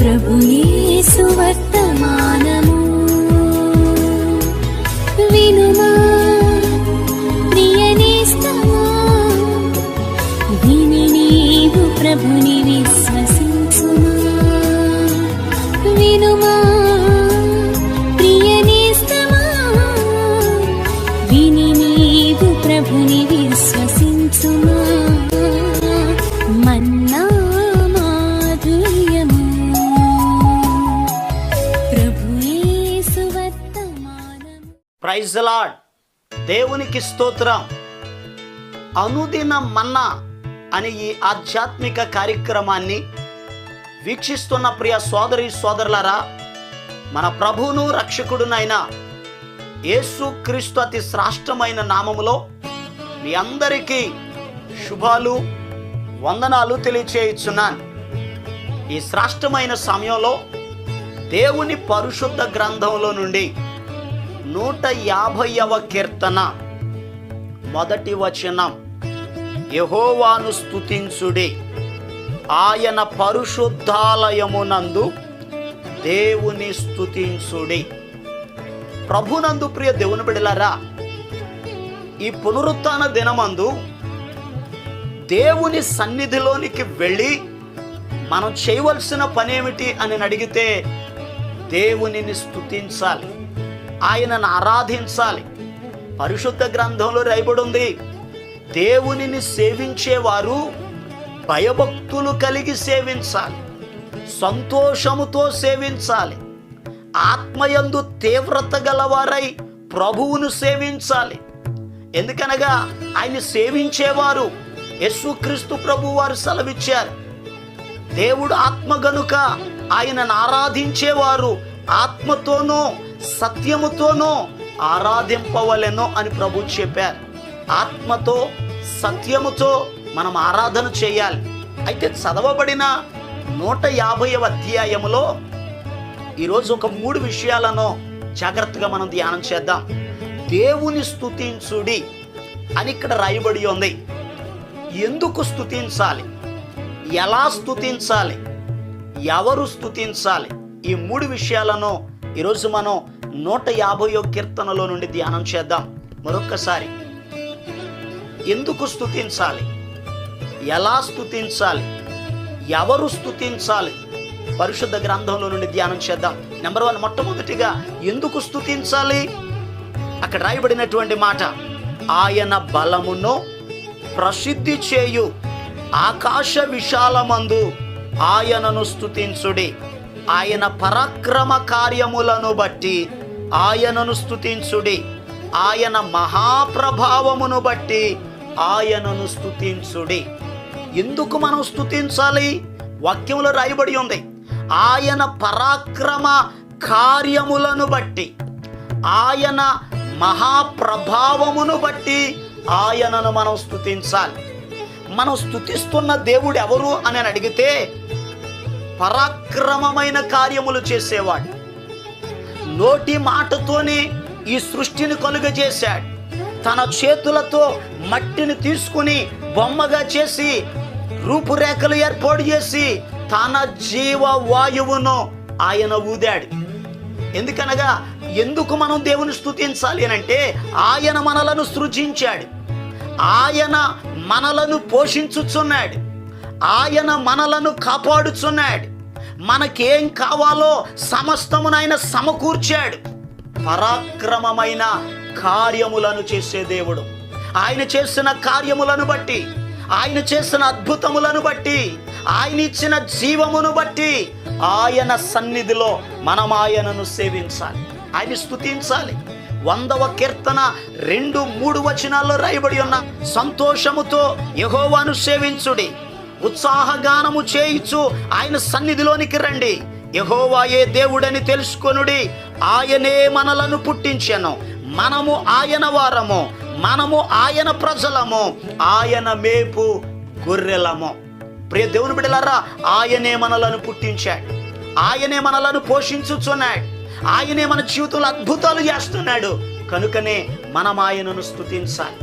ప్రభు యేసు వర్తమానము వినుమా ప్రియనేస్తమా, విని నీవు ప్రభుని విశ్వసించుమా. వినుమా ప్రియనేస్తమా, విని నీవు ప్రభుని విశ్వసించుమా. మన్నా మాధుర్యము ప్రభు యేసు వర్తమానము. Praise the lord. దేవునికి స్తోత్రం. అనుదిన మన్నా అని ఈ ఆధ్యాత్మిక కార్యక్రమాన్ని వీక్షిస్తున్న ప్రియ సోదరి సోదరులారా, మన ప్రభువును రక్షకుడునైన యేసుక్రీస్తు అతి శ్రేష్టమైన నామములో మీ అందరికీ శుభాలు వందనాలు తెలియచేయుచున్నాను. ఈ శ్రేష్టమైన సమయంలో దేవుని పరిశుద్ధ గ్రంథంలో నుండి 150వ కీర్తన మొదటి వచనం, యెహోవాను స్తుతించుడి, ఆయన పరిశుద్ధాలయమునందు దేవుని స్తుతించుడి. ప్రభునందు ప్రియ దేవుని బిడ్డలారా, ఈ పునరుత్థాన దినమందు దేవుని సన్నిధిలోనికి వెళ్ళి మనం చేయవలసిన పనేమిటి అని అడిగితే దేవునిని స్తుతించాలి, ఆయనను ఆరాధించాలి. పరిశుద్ధ గ్రంథంలో రాయబడి ఉంది, దేవునిని సేవించేవారు భయభక్తులు కలిగి సేవించాలి, సంతోషముతో సేవించాలి, ఆత్మయందు తీవ్రత గలవారై ప్రభువును సేవించాలి. ఎందుకనగా ఆయన సేవించేవారు యేసుక్రీస్తు ప్రభు వారు సెలవిచ్చారు, దేవుడు ఆత్మ గనుక ఆయనను ఆరాధించేవారు ఆత్మతోనో సత్యముతోనో ఆరాధింపవలెనో అని ప్రభు చెప్పారు. ఆత్మతో సత్యముతో మనం ఆరాధన చేయాలి. అయితే చదవబడిన 150వ అధ్యాయములో ఈరోజు ఒక 3 విషయాలను జాగ్రత్తగా మనం ధ్యానం చేద్దాం. దేవుని స్తుతించుడి అని ఇక్కడ రాయబడి ఉంది. ఎందుకు స్తుతించాలి, ఎలా స్తుతించాలి, ఎవరు స్తుతించాలి, ఈ 3 విషయాలను ఈరోజు మనం 150వ కీర్తనలో నుండి ధ్యానం చేద్దాం. మరొక్కసారి, ఎందుకు స్తుతించాలి, ఎలా స్తుతించాలి, ఎవరు స్తుతించాలి, పరిశుద్ధ గ్రంథంలో నుండి ధ్యానం చేద్దాం. నెంబర్ 1, మొట్టమొదటిగా ఎందుకు స్తుతించాలి? అక్కడ రాయబడినటువంటి మాట, ఆయన బలమును ప్రసిద్ధి చేయు ఆకాశ విశాలమందు ఆయనను స్తుతించుడి, ఆయన పరాక్రమ కార్యములను బట్టి ఆయనను స్తుతించుడి, ఆయన మహాప్రభావమును బట్టి ఆయనను స్తుతించుడి. ఎందుకు మనం స్తుతించాలి? వాక్యములో రాయబడి ఉంది, ఆయన పరాక్రమ కార్యములను బట్టి, ఆయన మహాప్రభావమును బట్టి ఆయనను మనం స్తుతించాలి. మనం స్తుతిస్తున్న దేవుడు ఎవరు అని అడిగితే, పరాక్రమమైన కార్యములు చేసేవాడు. నోటి మాటతోనే ఈ సృష్టిని కలుగజేశాడు. తన చేతులతో మట్టిని తీసుకుని బొమ్మగా చేసి రూపురేఖలు ఏర్పాటు చేసి తన జీవ వాయువును ఆయన ఊదాడు. ఎందుకనగా ఎందుకు మనం దేవుని స్తుతించాలి అని అంటే, ఆయన మనలను సృజించాడు, ఆయన మనలను పోషించుచున్నాడు, ఆయన మనలను కాపాడుచున్నాడు, మనకేం కావాలో సమస్తమునైనా సమకూర్చాడు. పరాక్రమమైన కార్యములను చేసే దేవుడు. ఆయన చేసిన కార్యములను బట్టి, ఆయన చేసిన అద్భుతములను బట్టి, ఆయన ఇచ్చిన జీవమును బట్టి ఆయన సన్నిధిలో మనం ఆయనను సేవించాలి, ఆయన స్తుతించాలి. 100వ కీర్తన 2-3 వచనాల్లో రాయబడి ఉన్న, సంతోషముతో యెహోవాను సేవించుడి, ఉత్సాహగానము చేయించు ఆయన సన్నిధిలోనికి రండి, యెహోవాయే దేవుడని తెలుసుకొనుడి, ఆయనే మనలను పుట్టించెను, మనము ఆయన వారము, మనము ఆయన ప్రజలము, ఆయన మేపు గొర్రెలము. ప్రియ దేవుని బిడ్డలారా, ఆయనే మనలను పుట్టించాడు, ఆయనే మనలను పోషించుచున్నాడు, ఆయనే మన జీవితంలో అద్భుతాలు చేస్తున్నాడు. కనుకనే మనం ఆయనను స్తుతించాలి,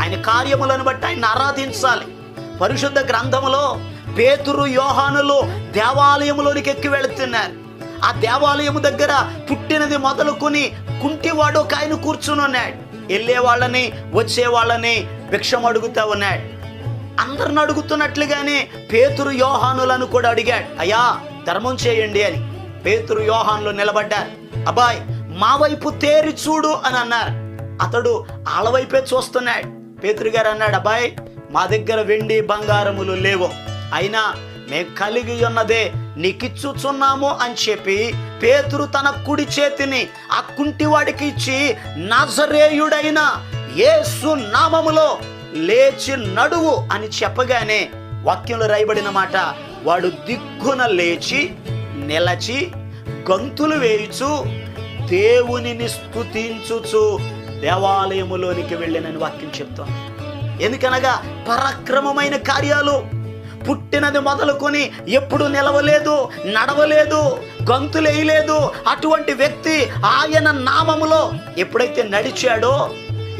ఆయన కార్యములను బట్టి ఆయన ఆరాధించాలి. పరిశుద్ధ గ్రంథములో పేతురు యోహానులు దేవాలయంలోనికి ఎక్కి వెళుతున్నారు. ఆ దేవాలయం దగ్గర పుట్టినది మొదలుకొని కుంటివాడు ఒక ఆయన కూర్చుని ఉన్నాడు. వెళ్ళే వాళ్ళని వచ్చే వాళ్ళని భిక్షం అడుగుతా ఉన్నాడు. అందరిని అడుగుతున్నట్లుగానే పేతురు యోహానులను కూడా అడిగాడు, అయ్యా ధర్మం చేయండి అని. పేతురు యోహానులు నిలబడ్డారు. అబ్బాయ్ మా వైపు తేరి చూడు అని అన్నారు. అతడు వాళ్ళ వైపే చూస్తున్నాడు. పేతురు గారు అన్నాడు, అబ్బాయ్ మా దగ్గర వెండి బంగారములు లేవు, అయినా మేము కలిగి ఉన్నదే నీకిచ్చుచున్నాము అని చెప్పి పేతురు తన కుడి చేతిని ఆ కుంటివాడికి ఇచ్చి నజరేయుడైన యేసు నామములో లేచి నడువు అని చెప్పగానే వాక్యంలో రాయబడిన మాట, వాడు దిగ్గున లేచి నిలచి గంతులు వేయుచు దేవునిని స్తుతించుచు దేవాలయములోనికి వెళ్ళినని వాక్యం చెప్తాను. ఎందుకనగా పరాక్రమమైన కార్యాలు, పుట్టినది మొదలుకొని ఎప్పుడు నిలవలేదు, నడవలేదు, గంతులేయలేదు అటువంటి వ్యక్తి ఆయన నామములో ఎప్పుడైతే నడిచాడో,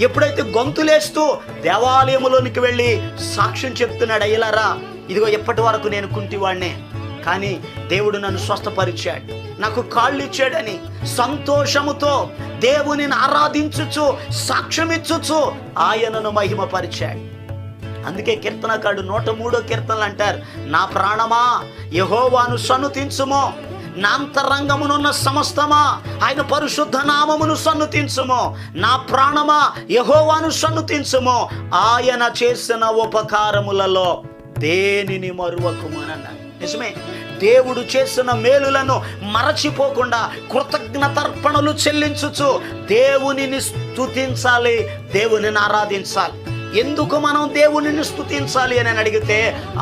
ఎప్పుడైతే గొంతులేస్తూ దేవాలయములోనికి వెళ్ళి సాక్ష్యం చెప్తున్నాడు, అయ్యలారా ఇదిగో ఎప్పటి వరకు నేను కుంటివాడినే, కానీ దేవుడు నన్ను స్వస్థపరిచాడు, నాకు కాళ్ళు ఇచ్చాడని సంతోషముతో దేవునిని ఆరాధించుచు సాక్ష్యం ఇచ్చుచు ఆయనను మహిమపరిచాడు. అందుకే కీర్తనకారుడు 103వ కీర్తనలు అంటారు, నా ప్రాణమా యెహోవాను సన్నుతించుము, నా అంతరంగమునున్న సమస్తమా ఆయన పరిశుద్ధ నామమును సన్నుతించుము, నా ప్రాణమా యెహోవాను సన్నుతించుము, ఆయన చేసిన ఉపకారములలో దేనిని మరువకుము అని అన్నారు. నిజమే, దేవుడు చేసిన మేలులను మరచిపోకుండా కృతజ్ఞతార్పణలు చెల్లించుచు దేవునిని స్తుతించాలి, దేవునిని ఆరాధించాలి. ఎందుకు మనం దేవునిని స్తుతించాలి అని అడిగితే,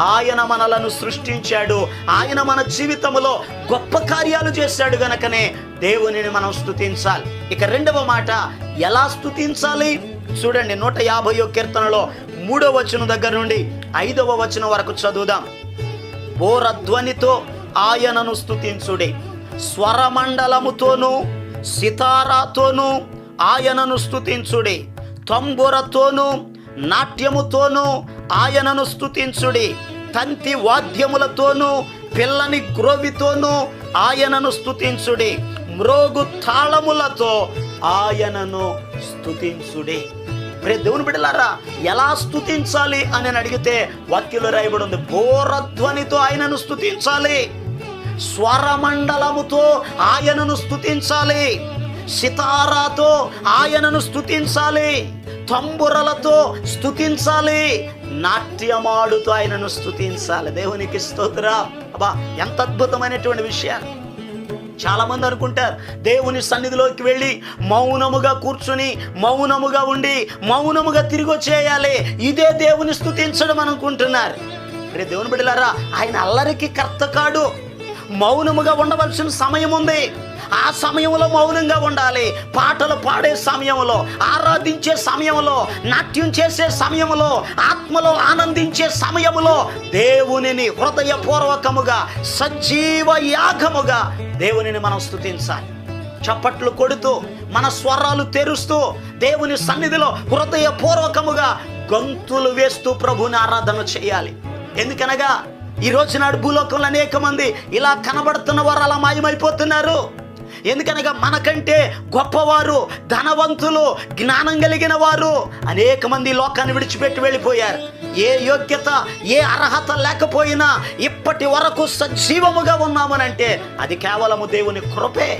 ఆయన మనలను సృష్టించాడు, ఆయన మన జీవితంలో గొప్ప కార్యాలు చేశాడు గనకనే దేవునిని మనం స్తుతించాలి. ఇక రెండవ మాట, ఎలా స్తుతించాలి చూడండి. 150వ కీర్తనలో 3వ వచనం దగ్గర నుండి 5వ వచనం వరకు చదువుదాం. బోరధ్వనితో ఆయనను స్తుతించుడి, స్వరమండలముతోనూ సితారాతోనూ ఆయనను స్తుతించుడి, తంబురతోనూ నాట్యముతోనూ ఆయనను స్తుతించుడి, తంతి వాద్యములతోనూ పిల్లని గ్రోవితోనూ ఆయనను స్తుతించుడి, మ్రోగు తాళములతో ఆయనను స్తుతించుడి. ప్రియ దేవుని బిడ్డలారా, ఎలా స్తుతించాలి అని అడిగితే వాక్యంలో రాయబడి ఉంది, బోరధ్వనితో ఆయనను స్తుతించాలి, స్వరమండలముతో ఆయనను స్తుతించాలి, సితారాతో ఆయనను స్తుతించాలి, తంబురలతో స్తుతించాలి, నాట్యమాడుతో ఆయనను స్తుతించాలి. దేవునికి స్తోత్రం. అబ్బా ఎంత అద్భుతమైనటువంటి విషయాలు. చాలా మంది అనుకుంటారు దేవుని సన్నిధిలోకి వెళ్ళి మౌనముగా కూర్చుని మౌనముగా ఉండి మౌనముగా తిరిగి వచ్చేయాలి, ఇదే దేవుని స్తుతించడం అనుకుంటున్నారు. రే దేవుని బిడ్డలారా, ఆయన అల్లరికి కర్త కాడు. మౌనముగా ఉండవలసిన సమయం ఉంది, ఆ సమయంలో మౌనంగా ఉండాలి. పాటలు పాడే సమయంలో, ఆరాధించే సమయంలో, నాట్యం చేసే సమయంలో, ఆత్మలో ఆనందించే సమయంలో దేవునిని హృదయపూర్వకముగా సజీవ యాగముగా దేవునిని మనం స్తుతించాలి. చప్పట్లు కొడుతూ మన స్వరాలు తెరుస్తూ దేవుని సన్నిధిలో హృదయపూర్వకముగా గొంతులు వేస్తూ ప్రభుని ఆరాధన చేయాలి. ఎందుకనగా ఈ రోజు నాడు భూలోకంలో అనేక మంది ఇలా కనబడుతున్న వారు అలా మాయమైపోతున్నారు. ఎందుకనగా మనకంటే గొప్పవారు, ధనవంతులు, జ్ఞానం కలిగిన వారు అనేక మంది లోకాన్ని విడిచిపెట్టి వెళ్ళిపోయారు. ఏ యోగ్యత, ఏ అర్హత లేకపోయినా ఇప్పటి వరకు సజీవముగా ఉన్నామనంటే అది కేవలము దేవుని కృపే.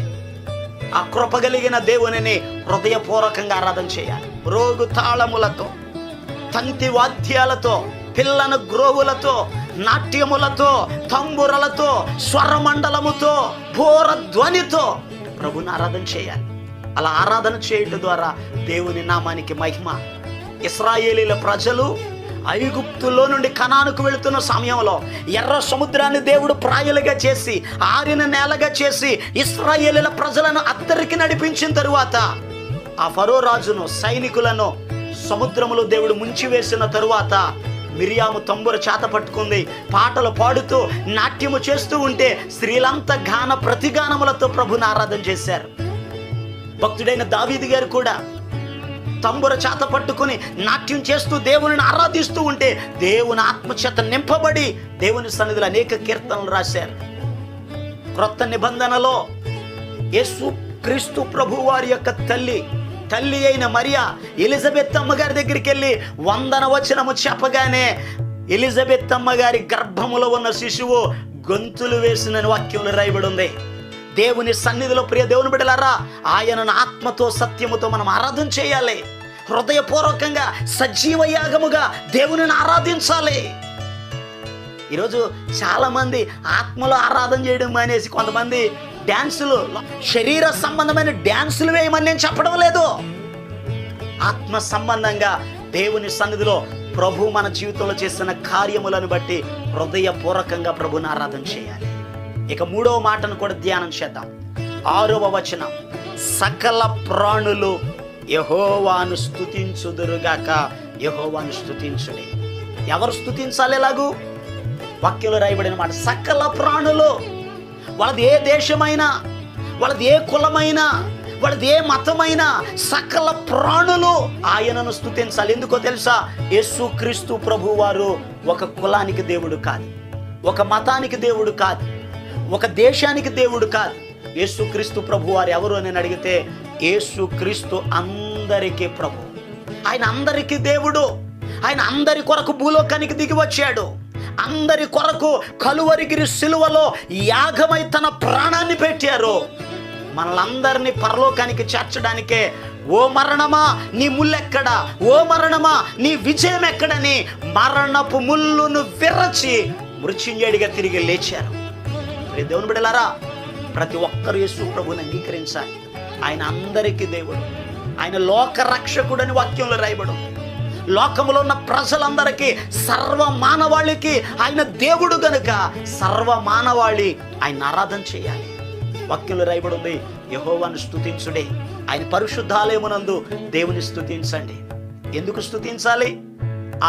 ఆ కృప కలిగిన దేవునిని హృదయపూర్వకంగా ఆరాధన చేయాలి. రోగు తాళములతో, తంతి వాద్యాలతో, పిల్లన గ్రోవులతో, నాట్యములతో, తంబురలతో, స్వరమండలముతో, బోరధ్వనితో ప్రభుని ఆరాధన చేయాలి. అలా ఆరాధన చేయటం ద్వారా దేవుని నామానికి మహిమ. ఇశ్రాయేలీల ప్రజలు ఐగుప్తులో నుండి కనానుకు వెళుతున్న సమయంలో ఎర్ర సముద్రాన్ని దేవుడు ప్రాయలుగా చేసి, ఆరిన నేలగా చేసి ఇశ్రాయేలీల ప్రజలను అద్దరికి నడిపించిన తరువాత ఆ ఫరో రాజును, సైనికులను సముద్రములో దేవుడు ముంచివేసిన తరువాత మిరియాము తంబుర చేత పట్టుకుంది, పాటలు పాడుతూ నాట్యము చేస్తూ ఉంటే స్త్రీలంతా గాన ప్రతిగానములతో ప్రభుని ఆరాధన చేశారు. భక్తుడైన దావీదు గారు కూడా తంబుర చేత పట్టుకుని నాట్యం చేస్తూ దేవుని ఆరాధిస్తూ ఉంటే దేవుని ఆత్మచేత నింపబడి దేవుని సన్నిధిలో అనేక కీర్తనలు రాశారు. క్రొత్త నిబంధనలో యేసు క్రీస్తు ప్రభు వారి యొక్క తల్లి అయిన మరియా ఎలిజబెత్ అమ్మగారి దగ్గరికి వెళ్ళి వందన వచనము చెప్పగానే ఎలిజబెత్ అమ్మగారి గర్భములో ఉన్న శిశువు గొంతులు వేసిన వాక్యంలో రాయబడి ఉంది. దేవుని సన్నిధిలో ప్రియ దేవుని బిడ్డలారా, ఆయనను ఆత్మతో సత్యముతో మనం ఆరాధన చేయాలి. హృదయపూర్వకంగా సజీవ యాగముగా దేవునిని ఆరాధించాలి. ఈరోజు చాలా మంది ఆత్మలో ఆరాధన చేయడం మానేసి కొంతమంది డ్యాన్సులు, శరీర సంబంధమైన డ్యాన్సులు వేయమని నేను చెప్పడం లేదు. ఆత్మ సంబంధంగా దేవుని సన్నిధిలో ప్రభు మన జీవితంలో చేస్తున్న కార్యములను బట్టి హృదయపూర్వకంగా ప్రభుని ఆరాధన చేయాలి. ఇక 3వ మాటను కూడా ధ్యానం చేద్దాం. 6వ వచనం, సకల ప్రాణులు యెహోవాను స్తుతించుదురుగాక. యెహోవాను స్తుతించుడి. ఎవరు స్తుతించాలి? ఎలాగూ వాక్యంలో రాయబడిన మాట, సకల ప్రాణులు. వాళ్ళది ఏ దేశమైనా, వాళ్ళది ఏ కులమైనా, వాళ్ళది ఏ మతమైనా, సకల ప్రాణులు ఆయనను స్తుతించాలి. ఎందుకో తెలుసా? యేసు క్రీస్తు ప్రభు వారు ఒక కులానికి దేవుడు కాదు, ఒక మతానికి దేవుడు కాదు, ఒక దేశానికి దేవుడు కాదు. యేసు క్రీస్తు ప్రభు వారు ఎవరు అని అడిగితే యేసు క్రీస్తు అందరికీ ప్రభు. ఆయన అందరికీ దేవుడు. ఆయన అందరి కొరకు భూలోకానికి దిగి వచ్చాడు. అందరి కొరకు కలువరిగిరి సిలువలో యాగమై తన ప్రాణాన్ని పెట్టారు. మనలందరినీ పరలోకానికి చేర్చడానికే ఓ మరణమా నీ ముల్లెక్కడా, ఓ మరణమా నీ విజయం ఎక్కడని మరణపు ముల్లును విరచి మృత్యుంజయుడిగా తిరిగి లేచారు. దేవుని బిడ్డలారా, ప్రతి ఒక్కరు యేసు ప్రభువుని అంగీకరించాలి. ఆయన అందరికీ దేవుడు. ఆయన లోక రక్షకుడని వాక్యంలో రాయబడు. లోకములో ఉన్న ప్రజలందరికీ, సర్వ మానవాళికి ఆయన దేవుడు గనుక సర్వ మానవాళి ఆయన ఆరాధన చేయాలి. వాక్యంలో రాయబడి ఉంది, యెహోవాను స్తుతించుడే. ఆయన పరిశుద్ధాలయమునందు దేవుని స్తుతించండి. ఎందుకు స్తుతించాలి?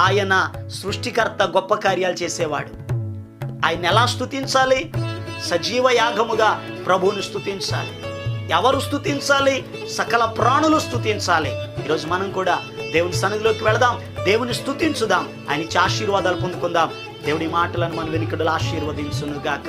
ఆయన సృష్టికర్త, గొప్ప కార్యాలు చేసేవాడు. ఆయన ఎలా స్తుతించాలి? సజీవ యాగముగా ప్రభువుని స్తుతించాలి. ఎవరు స్తుతించాలి? సకల ప్రాణులు స్తుతించాలి. ఈరోజు మనం కూడా దేవుని సన్నిధిలోకి వెళదాం, దేవుని స్తుతించుదాం, ఆయన ఇచ్చే ఆశీర్వాదాలు పొందుకుందాం. దేవుడి మాటలను మన వెనుకడలు ఆశీర్వదించును గాక.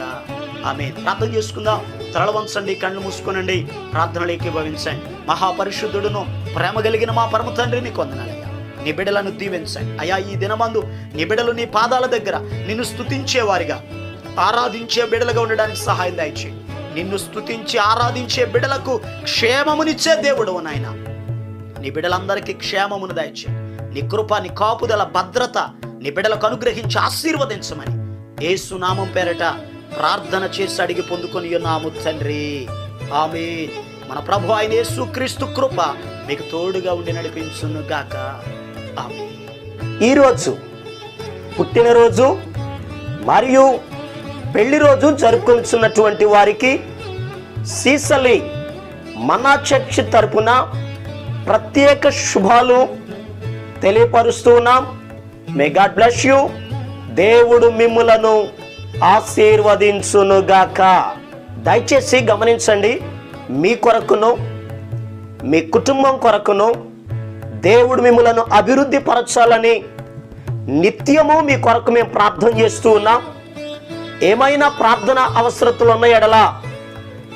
ఆమేన్. ప్రార్థన చేసుకుందాం. తల వంచండి, కళ్ళు మూసుకోనండి, ప్రార్థనలు ఏకీభవించండి. మహాపరిశుద్ధుడును ప్రేమ కలిగిన మా పరమ తండ్రిని కొందనాలయ్యా, నీ బిడ్డలను దీవించండి అయ్యా. ఈ దినమందు నీ బిడ్డలు నీ పాదాల దగ్గర నిన్ను స్తుతించేవారిగా, ఆరాధించే బిడ్డలుగా ఉండడానికి సహాయం దయచేయండి. నిన్ను స్తుతించి ఆరాధించే బిడ్డలకు క్షేమమునిచ్చే దేవుడు నాయన. నీ బిడ్డలందరికీ క్షేమమును దయచేయండి. నీ కృప, నీ కాపుదల, భద్రత నీ బిడ్డలకు అనుగ్రహించి ఆశీర్వదించమని యేసు నామం పేరట ప్రార్థన చేసి అడిగి పొందుకొని ఉన్నాము తండ్రి. ఆమేన్. మన ప్రభు అయిన యేసు క్రీస్తు కృప మీకు తోడుగా ఉండి నడిపించును గాక. ఆమేన్. ఈరోజు పుట్టినరోజు మరియు పెళ్లి రోజు జరుపుకుంటున్నటువంటి వారికి సీసలి మన్నా చర్చ్ తరపున ప్రత్యేక శుభాలు తెలియపరుస్తూ ఉన్నాం. May God bless you. దేవుడు మిమ్ములను ఆశీర్వదించునుగాక. దయచేసి గమనించండి, మీ కొరకును మీ కుటుంబం కొరకును దేవుడు మిమ్ములను అభివృద్ధి పరచాలని నిత్యము మీ కొరకు మేము ప్రార్థన చేస్తూ ఉన్నాం. ఏమైనా ప్రార్థన అవసరతలు ఉన్న ఎడల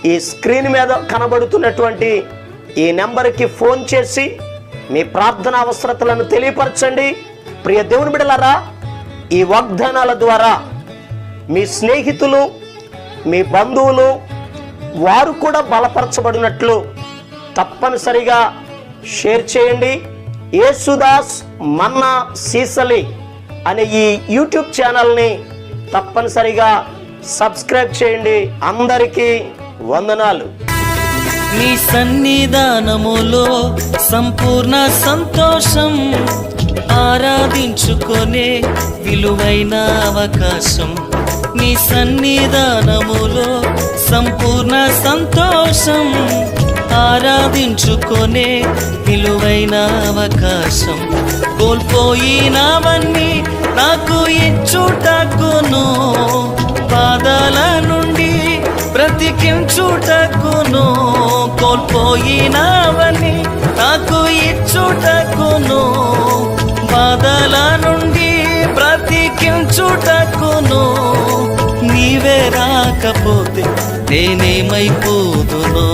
ఈ స్క్రీన్ మీద కనబడుతున్నటువంటి ఈ నెంబర్కి ఫోన్ చేసి మీ ప్రార్థన అవసరతలను తెలియపరచండి. ప్రియ దేవుని బిడ్డలారా, ఈ వాగ్దానాల ద్వారా మీ స్నేహితులు, మీ బంధువులు వారు కూడా బలపరచబడినట్లు తప్పనిసరిగా షేర్ చేయండి. యేసుదాస్ మన్నా సీసలి అనే ఈ యూట్యూబ్ ఛానల్ని తప్పనిసరిగా సబ్స్క్రైబ్ చేయండి. అందరికీ వందనాలు. నీ సన్నిధానములో సంపూర్ణ సంతోషం, ఆరాధించుకొనే విలువైన అవకాశం. నీ సన్నిధానములో సంపూర్ణ సంతోషం, ఆరాధించుకొనే విలువైన అవకాశం. కోల్పోయినవన్నీ నాకు ఇచ్చుటకును, పాదాల నుండి బ్రతికించుటకును, కోల్పోయినవని నాకు ఇచ్చుటకును, బాధల నుండి బ్రతికించుటకును, నీవే రాకపోతే నేనేమైపోదును.